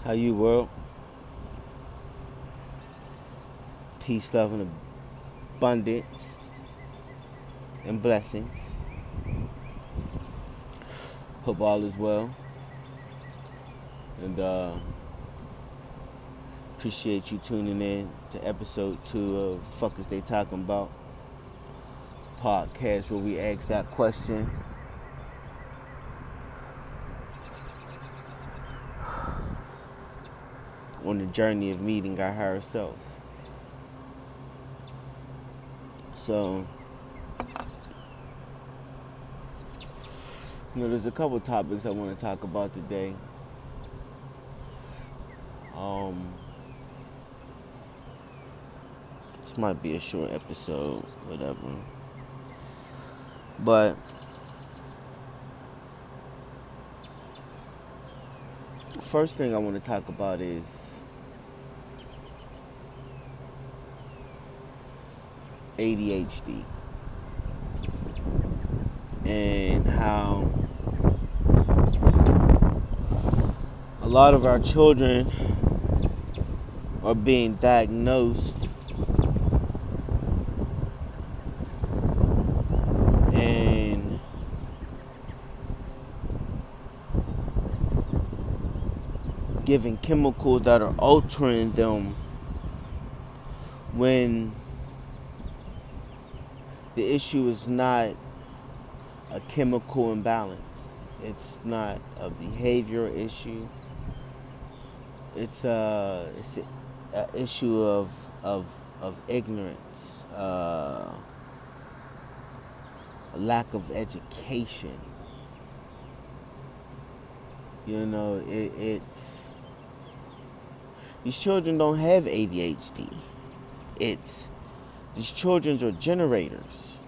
How you, world? Peace, love, and abundance and blessings. Hope all is well. And appreciate you tuning in to episode 2 of Fuck Is They Talkin Bout podcast, where we ask that question. On the journey of meeting our higher self. So, there's a couple topics I want to talk about today. This might be a short episode, whatever. But first thing I want to talk about is ADHD and how a lot of our children are being diagnosed and given chemicals that are altering them when the issue is not a chemical imbalance. It's not a behavioral issue. It's a issue of ignorance, a lack of education. It's these children don't have ADHD. These children are generators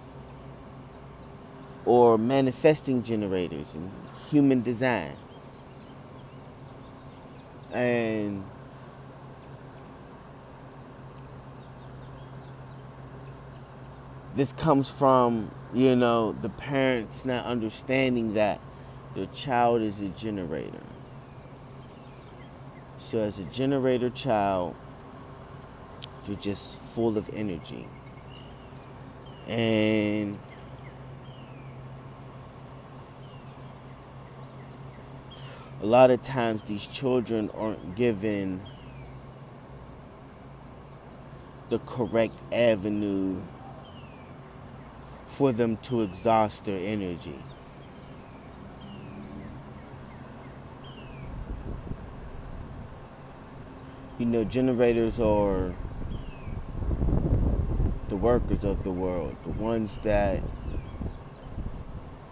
or manifesting generators in human design. And this comes from, the parents not understanding that their child is a generator. So as a generator child, you're just full of energy. And a lot of times these children aren't given the correct avenue for them to exhaust their energy. Generators are the workers of the world, the ones that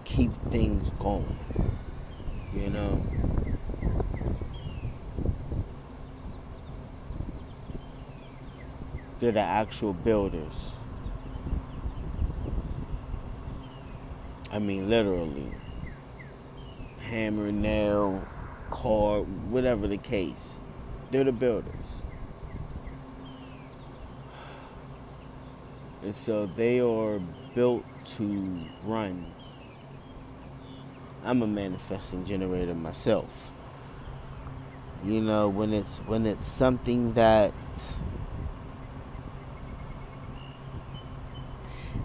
keep things going, They're the actual builders. I mean, literally. Hammer, nail, car, whatever the case. They're the builders. And so they are built to run. I'm a manifesting generator myself. When it's something that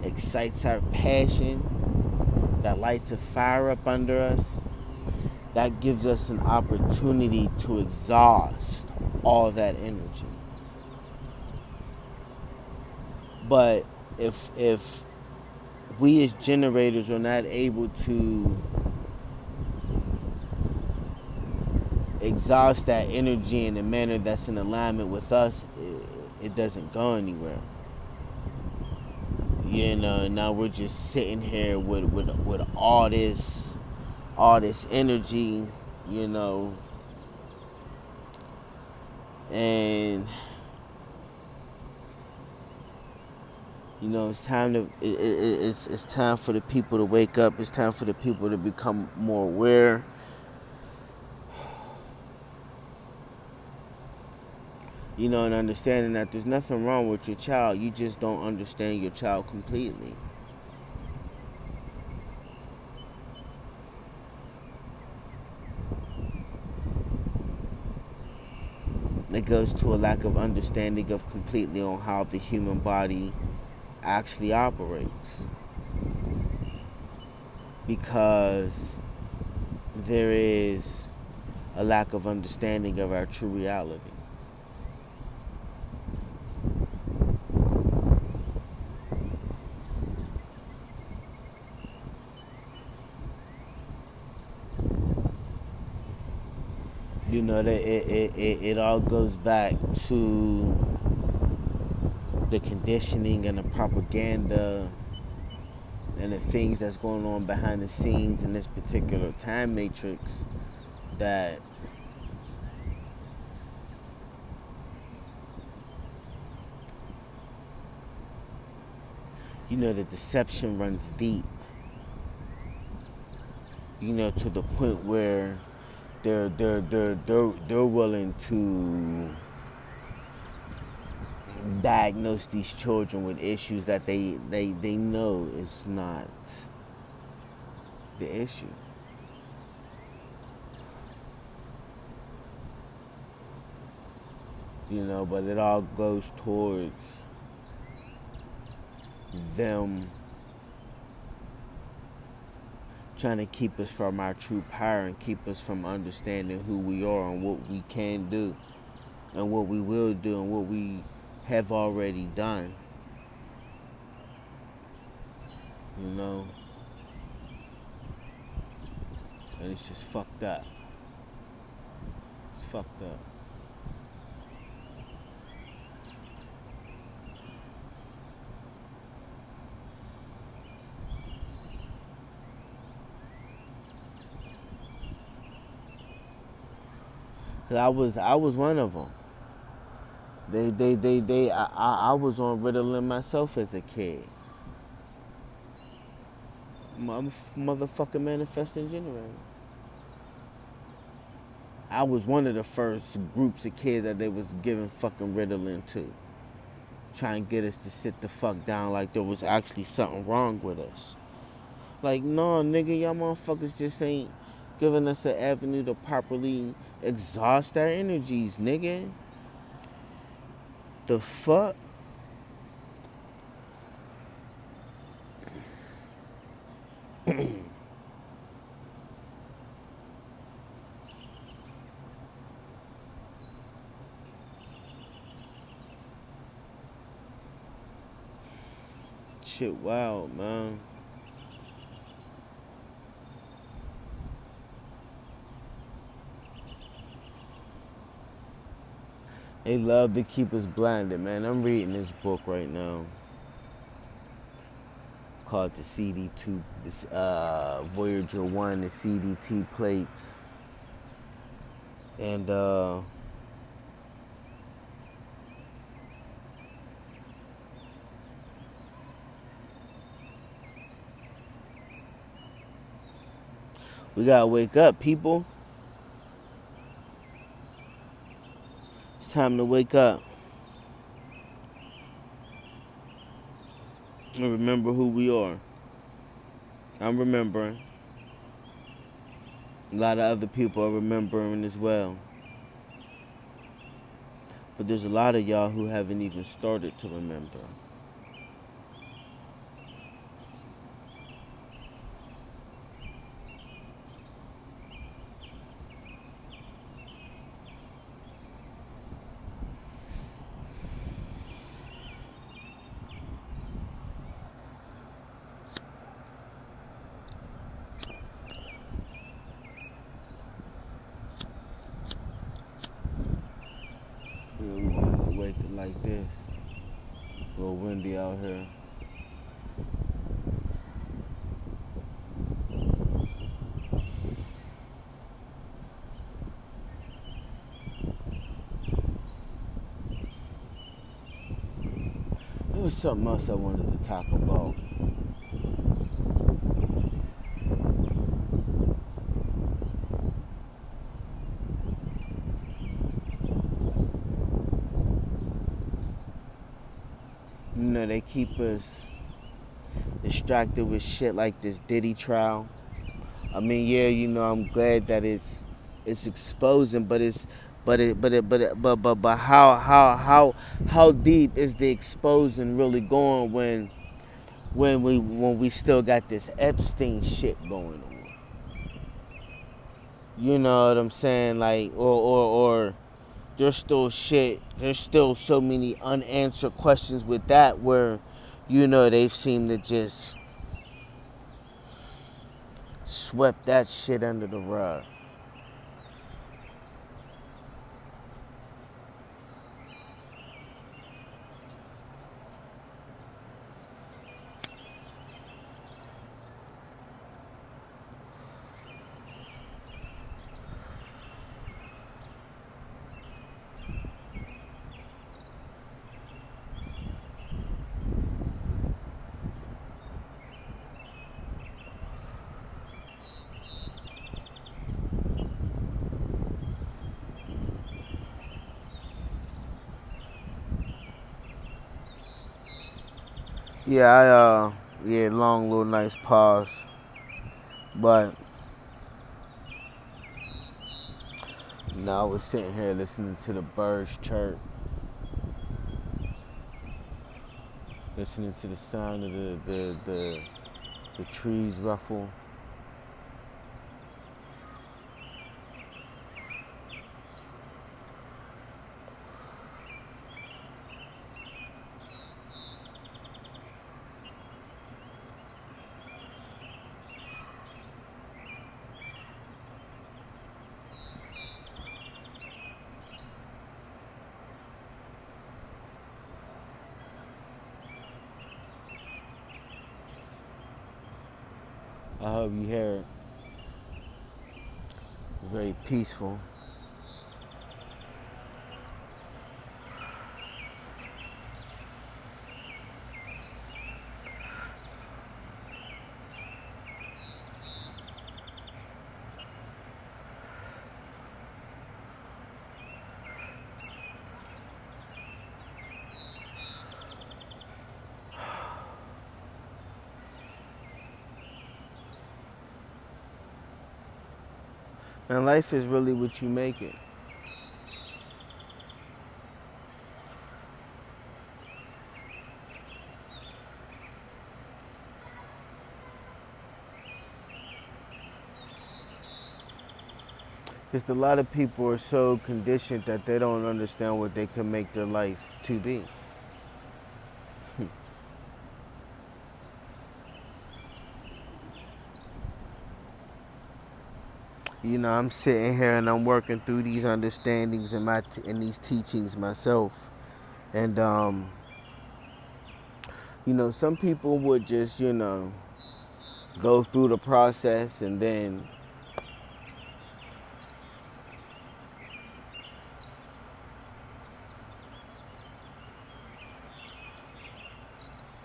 excites our passion, that lights a fire up under us, that gives us an opportunity to exhaust all that energy. But if we as generators are not able to exhaust that energy in a manner that's in alignment with us, it doesn't go anywhere. Now we're just sitting here with all this energy, and it's time for the people to wake up. It's time for the people to become more aware. And understanding that there's nothing wrong with your child. You just don't understand your child completely. It goes to a lack of understanding of completely on how the human body actually operates. Because there is a lack of understanding of our true reality. You know, that it all goes back to the conditioning and the propaganda and the things that's going on behind the scenes in this particular time matrix that the deception runs deep, to the point where they're willing to diagnose these children with issues that they know is not the issue. But it all goes towards them trying to keep us from our true power and keep us from understanding who we are and what we can do and what we will do and what we have already done. And it's just fucked up. It's fucked up. Cause I was one of them. I was on Ritalin myself as a kid. I'm a motherfucking manifesting generator. I was one of the first groups of kids that they was giving fucking Ritalin to. Trying to get us to sit the fuck down like there was actually something wrong with us. Like, no, nigga, y'all motherfuckers just ain't giving us an avenue to properly exhaust our energies, nigga. The fuck? Shit wild, man. They love to keep us blinded, man. I'm reading this book right now called the CD2, this Voyager 1, the CDT plates. And we gotta wake up, people. It's time to wake up. And remember who we are. I'm remembering. A lot of other people are remembering as well. But there's a lot of y'all who haven't even started to remember. Yeah, we're gonna have to wake it like this. A little windy out here. There was something else I wanted to talk about. They keep us distracted with shit like this Diddy trial. I mean, yeah, I'm glad that it's exposing, but But how deep is the exposing really going when we still got this Epstein shit going on? You know what I'm saying? Like, or there's still shit. There's still so many unanswered questions with that where, they've seemed to just swept that shit under the rug. Yeah, long little nice pause. But I was sitting here listening to the birds chirp, listening to the sound of the trees ruffle. I hope you hear it. Very peaceful. And life is really what you make it. Just a lot of people are so conditioned that they don't understand what they can make their life to be. I'm sitting here and I'm working through these understandings and these teachings myself. And some people would just, go through the process and then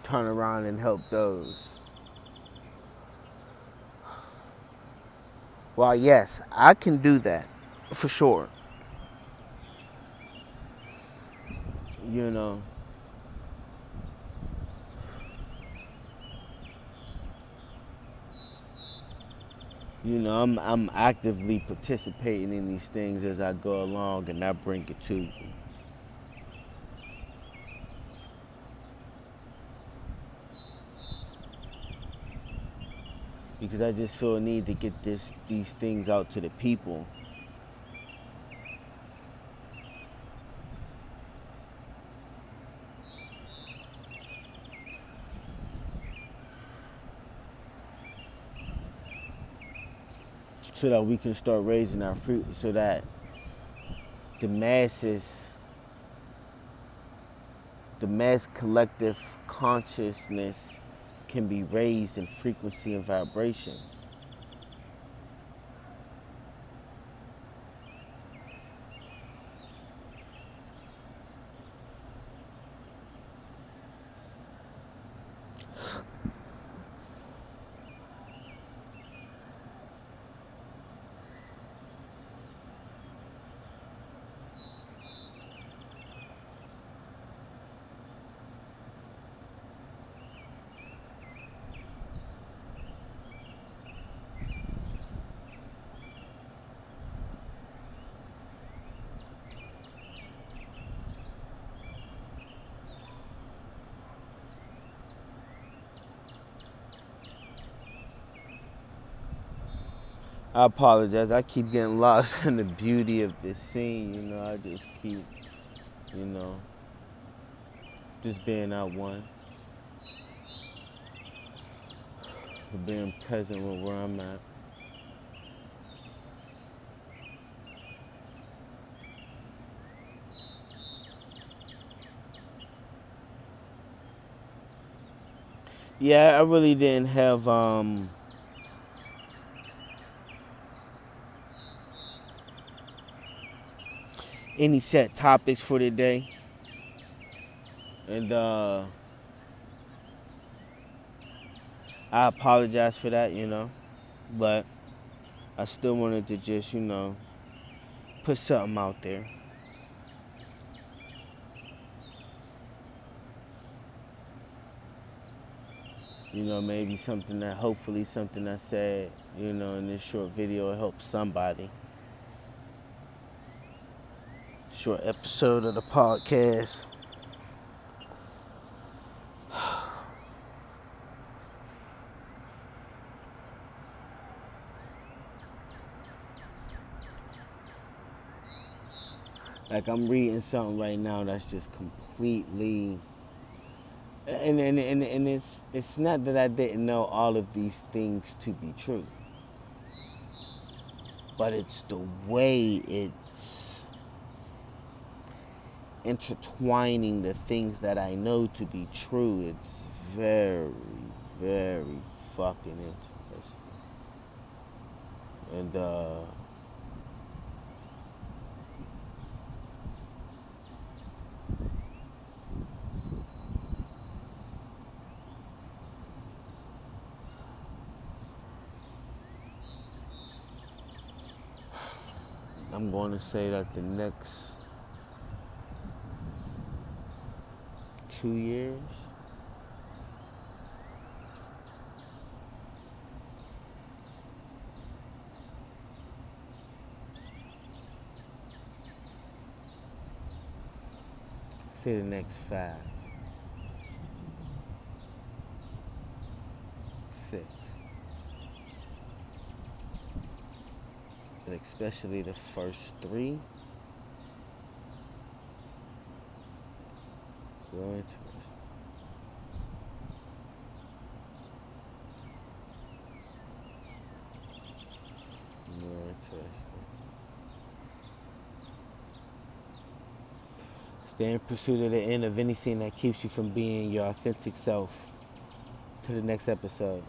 turn around and help those. Well, yes, I can do that for sure. You know, I'm actively participating in these things as I go along, and I bring it to you. Because I just feel a need to get these things out to the people. So that we can start raising our fruit, so that the masses, the mass collective consciousness can be raised in frequency and vibration. I apologize. I keep getting lost in the beauty of this scene. I just keep, you know, just being out one, being present with where I'm at. Yeah, I really didn't have any set topics for today, and I apologize for that. But I still wanted to just, put something out there. Maybe hopefully something I said, in this short video will help somebody. Short episode of the podcast. Like, I'm reading something right now that's just completely, and it's not that I didn't know all of these things to be true, but it's the way it's intertwining the things that I know to be true. It's very, very fucking interesting. And I'm going to say that the next 2 years, say the next 5, 6, and especially the first 3, real interesting. Real interesting. Stay in pursuit of the end of anything that keeps you from being your authentic self. To the next episode.